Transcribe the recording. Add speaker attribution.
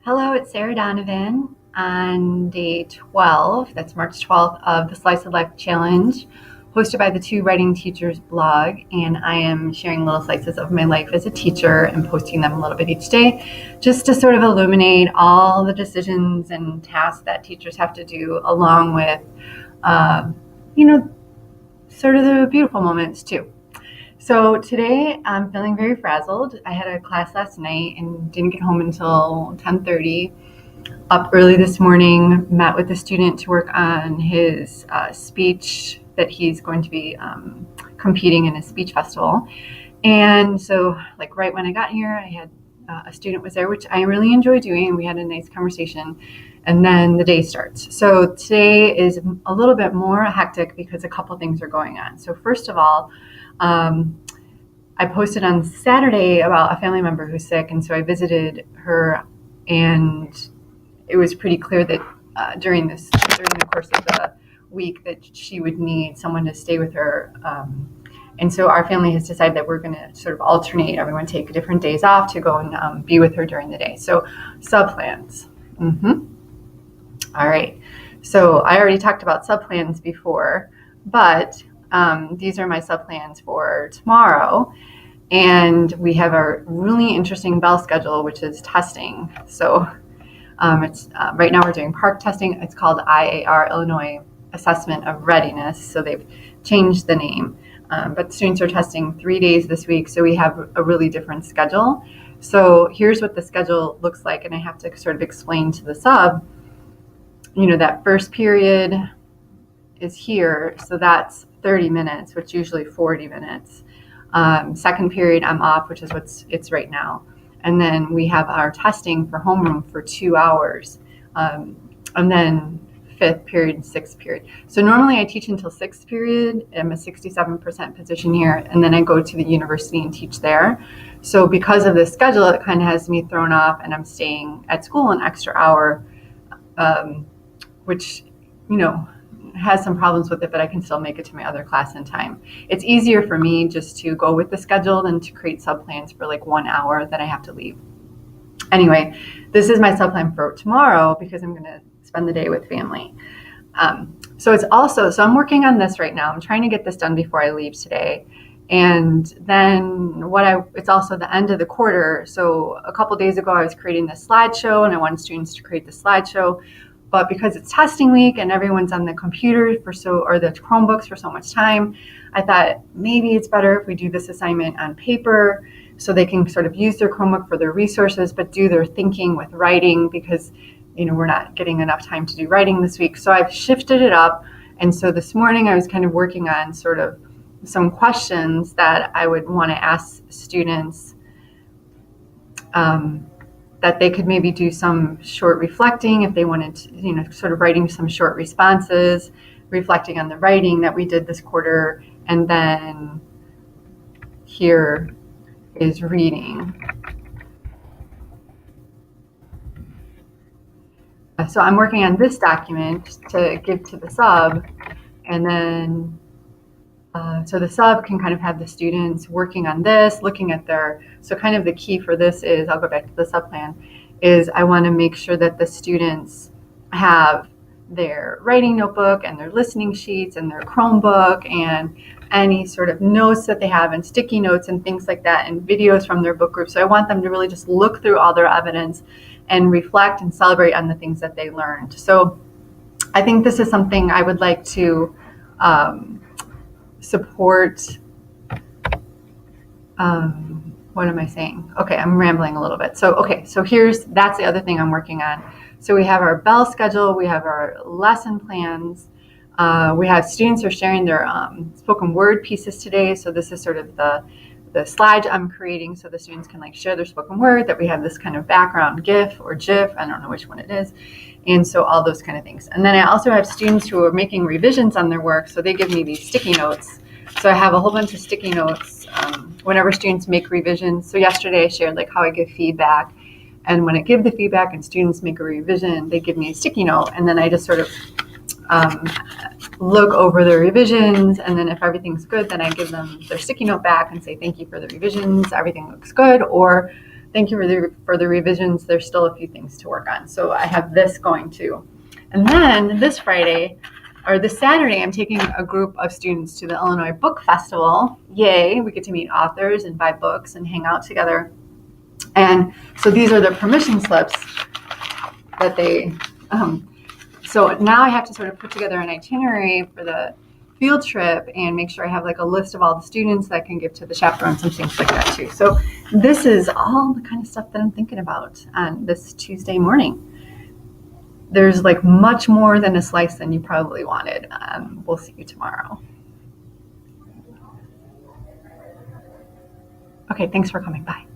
Speaker 1: Hello, it's Sarah Donovan on day 12, that's March 12th, of the Slice of Life Challenge, hosted by the Two Writing Teachers blog. And I am sharing little slices of my life as a teacher and posting them a little bit each day, just to sort of illuminate all the decisions and tasks that teachers have to do, along with, uh, you know, sort of the beautiful moments too. So today I'm feeling very frazzled. I had a class last night and didn't get home until 10:30. Up early this morning, met with a student to work on his speech that he's going to be competing in a speech festival. And so, like right when I got here, I had a student was there, which I really enjoy doing. We had a nice conversation, and then the day starts. So today is a little bit more hectic because a couple things are going on. So first of all, I posted on Saturday about a family member who's sick, and so I visited her, and it was pretty clear that during the course of the week that she would need someone to stay with her. And so our family has decided that we're going to sort of alternate. Everyone take different days off to go and be with her during the day. So sub plans. All right. So I already talked about sub plans before, but these are my sub plans for tomorrow. And we have a really interesting bell schedule, which is testing. So it's right now we're doing PARCC testing. It's called IAR, Illinois Assessment of Readiness. So they've changed the name. But students are testing 3 days this week, so we have a really different schedule. So here's what the schedule looks like, and I have to sort of explain to the sub, that first period is here, so that's 30 minutes, which usually 40 minutes. Second period, I'm off, which is it's right now. And then we have our testing for homeroom for 2 hours. And then fifth period and sixth period. So normally I teach until sixth period. I'm a 67% position here, and then I go to the university and teach there. So because of this schedule, it kind of has me thrown off, and I'm staying at school an extra hour, which, has some problems with it, but I can still make it to my other class in time. It's easier for me just to go with the schedule than to create sub plans for like 1 hour that I have to leave. Anyway, this is my sub plan for tomorrow because I'm going to spend the day with family. So I'm working on this right now. I'm trying to get this done before I leave today. And then it's also the end of the quarter. So a couple days ago, I was creating this slideshow, and I wanted students to create the slideshow. But because it's testing week and everyone's on the computer or the Chromebooks for so much time, I thought maybe it's better if we do this assignment on paper so they can sort of use their Chromebook for their resources, but do their thinking with writing because we're not getting enough time to do writing this week. So I've shifted it up. And so this morning I was kind of working on sort of some questions that I would want to ask students, that they could maybe do some short reflecting if they wanted to, sort of writing some short responses, reflecting on the writing that we did this quarter. And then here is reading. So I'm working on this document to give to the sub, and then so the sub can kind of have the students working on this, looking at so kind of the key for this is, I'll go back to the sub plan, is I want to make sure that the students have their writing notebook and their listening sheets and their Chromebook and any sort of notes that they have and sticky notes and things like that and videos from their book group. So I want them to really just look through all their evidence and reflect and celebrate on the things that they learned. So I think this is something I would like to support. What am I saying? Okay, I'm rambling a little bit. So that's the other thing I'm working on. So we have our bell schedule, we have our lesson plans, we have students are sharing their spoken word pieces today. So this is sort of the slide I'm creating so the students can share their spoken word, that we have this kind of background GIF or GIF, I don't know which one it is. And so all those kind of things. And then I also have students who are making revisions on their work. So they give me these sticky notes. So I have a whole bunch of sticky notes whenever students make revisions. So yesterday I shared how I give feedback. And when I give the feedback and students make a revision, they give me a sticky note. And then I just sort of look over the revisions, and then if everything's good, then I give them their sticky note back and say thank you for the revisions, everything looks good, or thank you for the revisions. There's still a few things to work on. So I have this going too. And then this Friday, or this Saturday, I'm taking a group of students to the Illinois Book Festival. Yay, we get to meet authors and buy books and hang out together. And so these are the permission slips that they, so now I have to sort of put together an itinerary for the field trip and make sure I have like a list of all the students that I can give to the chaperones and things like that too. So this is all the kind of stuff that I'm thinking about on this Tuesday morning. There's like much more than a slice than you probably wanted. We'll see you tomorrow. Okay, thanks for coming. Bye.